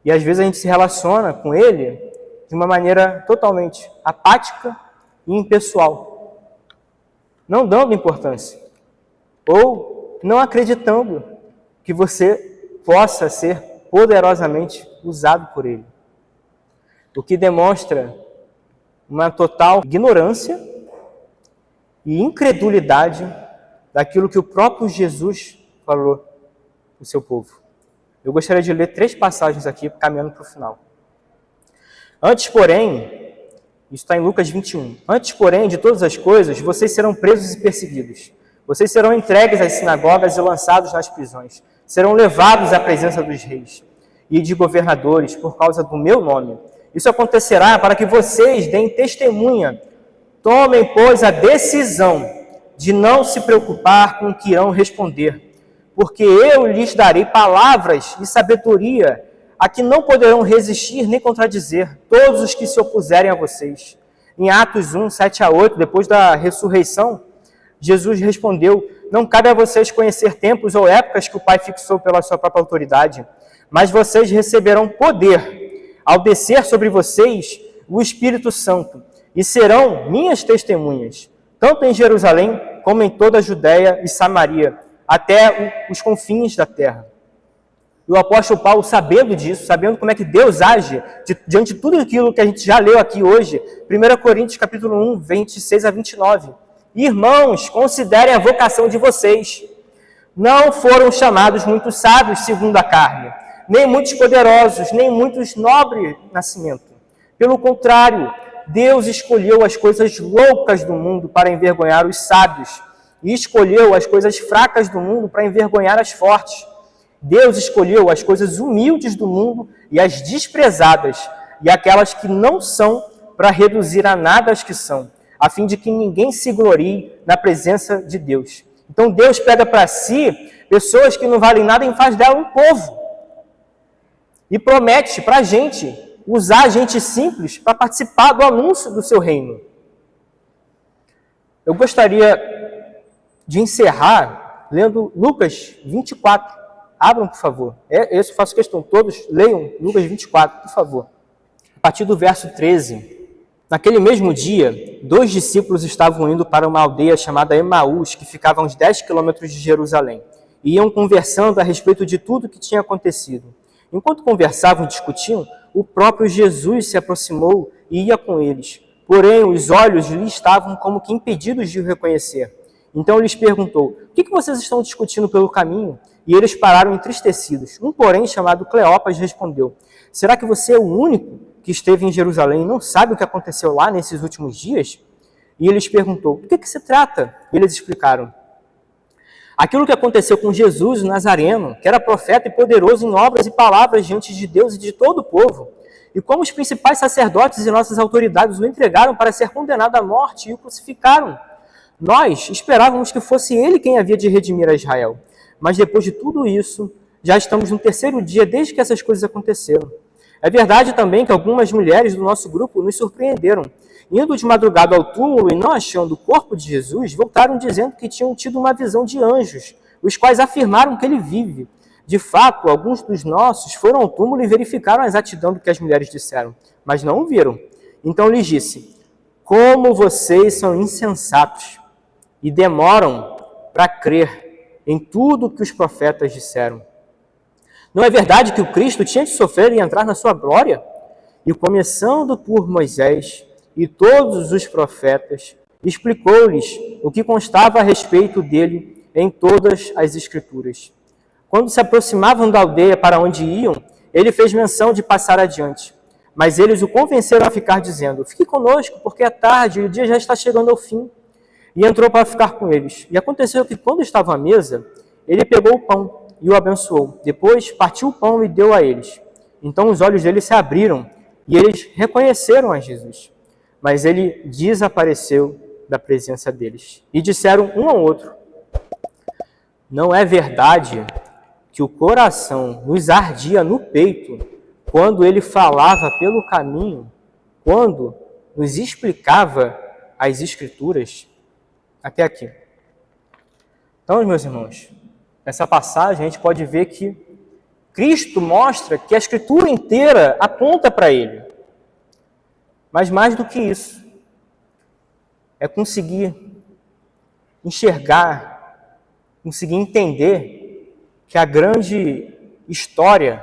E às vezes a gente se relaciona com Ele de uma maneira totalmente apática e impessoal, não dando importância, ou não acreditando que você possa ser poderosamente usado por Ele. O que demonstra uma total ignorância e incredulidade daquilo que o próprio Jesus falou para o seu povo. Eu gostaria de ler 3 passagens aqui, caminhando para o final. Antes, porém, isso está em Lucas 21. Antes, porém, de todas as coisas, vocês serão presos e perseguidos. Vocês serão entregues às sinagogas e lançados nas prisões. Serão levados à presença dos reis e de governadores por causa do meu nome. Isso acontecerá para que vocês deem testemunha. Tomem, pois, a decisão de não se preocupar com o que irão responder, porque eu lhes darei palavras e sabedoria a que não poderão resistir nem contradizer todos os que se opuserem a vocês. Em Atos 1, 7 a 8, depois da ressurreição, Jesus respondeu: não cabe a vocês conhecer tempos ou épocas que o Pai fixou pela sua própria autoridade, mas vocês receberão poder ao descer sobre vocês o Espírito Santo, e serão minhas testemunhas, tanto em Jerusalém como em toda a Judéia e Samaria, até os confins da terra. E o apóstolo Paulo, sabendo disso, sabendo como é que Deus age diante de tudo aquilo que a gente já leu aqui hoje, 1 Coríntios capítulo 1, 26 a 29. Irmãos, considerem a vocação de vocês. Não foram chamados muitos sábios segundo a carne, nem muitos poderosos, nem muitos nobre nascimento. Pelo contrário, Deus escolheu as coisas loucas do mundo para envergonhar os sábios, e escolheu as coisas fracas do mundo para envergonhar as fortes. Deus escolheu as coisas humildes do mundo e as desprezadas, e aquelas que não são, para reduzir a nada as que são, a fim de que ninguém se glorie na presença de Deus. Então Deus pega para si pessoas que não valem nada e faz dela um povo. E promete para a gente usar gente simples para participar do anúncio do seu reino. Eu gostaria de encerrar lendo Lucas 24. Abram, por favor. Esse eu faço questão. Todos leiam Lucas 24, por favor. A partir do verso 13. Naquele mesmo dia, 2 discípulos estavam indo para uma aldeia chamada Emaús, que ficava a uns 10 quilômetros de Jerusalém. E iam conversando a respeito de tudo o que tinha acontecido. Enquanto conversavam e discutiam, o próprio Jesus se aproximou e ia com eles. Porém, os olhos lhe estavam como que impedidos de o reconhecer. Então lhes perguntou: o que vocês estão discutindo pelo caminho? E eles pararam entristecidos. Um, porém, chamado Cleopas, respondeu: será que você é o único que esteve em Jerusalém e não sabe o que aconteceu lá nesses últimos dias? E ele lhes perguntou: do que se trata? E eles explicaram: aquilo que aconteceu com Jesus, o Nazareno, que era profeta e poderoso em obras e palavras diante de Deus e de todo o povo, e como os principais sacerdotes e nossas autoridades o entregaram para ser condenado à morte e o crucificaram. Nós esperávamos que fosse ele quem havia de redimir a Israel. Mas depois de tudo isso, já estamos no 3º dia desde que essas coisas aconteceram. É verdade também que algumas mulheres do nosso grupo nos surpreenderam. Indo de madrugada ao túmulo e não achando o corpo de Jesus, voltaram dizendo que tinham tido uma visão de anjos, os quais afirmaram que ele vive. De fato, alguns dos nossos foram ao túmulo e verificaram a exatidão do que as mulheres disseram, mas não o viram. Então lhes disse: como vocês são insensatos e demoram para crer em tudo o que os profetas disseram. Não é verdade que o Cristo tinha de sofrer e entrar na sua glória? E começando por Moisés e todos os profetas, explicou-lhes o que constava a respeito dele em todas as Escrituras. Quando se aproximavam da aldeia para onde iam, ele fez menção de passar adiante. Mas eles o convenceram a ficar, dizendo: fique conosco, porque é tarde e o dia já está chegando ao fim. E entrou para ficar com eles. E aconteceu que, quando estavam à mesa, ele pegou o pão e o abençoou. Depois partiu o pão e deu a eles. Então os olhos deles se abriram e eles reconheceram a Jesus. Mas ele desapareceu da presença deles. E disseram um ao outro: não é verdade que o coração nos ardia no peito quando ele falava pelo caminho, quando nos explicava as Escrituras. Até aqui. Então, meus irmãos, nessa passagem a gente pode ver que Cristo mostra que a Escritura inteira aponta para Ele. Mas mais do que isso, é conseguir enxergar, conseguir entender que a grande história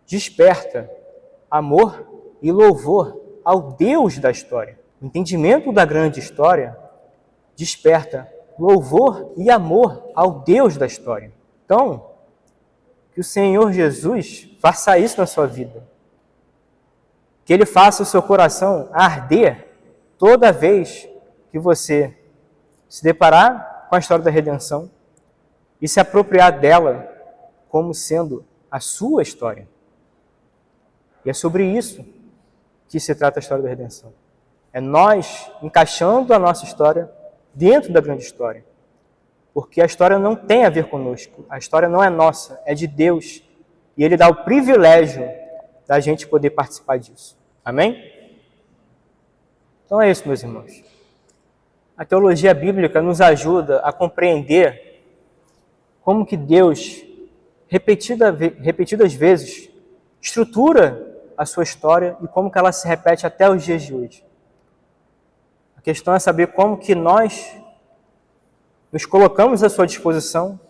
desperta amor e louvor ao Deus da história. O entendimento da grande história desperta louvor e amor ao Deus da história. Então, que o Senhor Jesus faça isso na sua vida. Que Ele faça o seu coração arder toda vez que você se deparar com a história da redenção e se apropriar dela como sendo a sua história. E é sobre isso que se trata a história da redenção. É nós encaixando a nossa história dentro da grande história. Porque a história não tem a ver conosco. A história não é nossa, é de Deus. E Ele dá o privilégio da gente poder participar disso. Amém? Então é isso, meus irmãos. A teologia bíblica nos ajuda a compreender como que Deus, repetidas vezes, estrutura a sua história e como que ela se repete até os dias de hoje. A questão é saber como que nós nos colocamos à sua disposição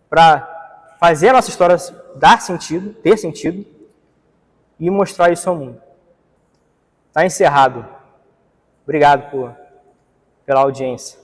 para fazer a nossa história dar sentido, ter sentido e mostrar isso ao mundo. Está encerrado. Obrigado pela audiência.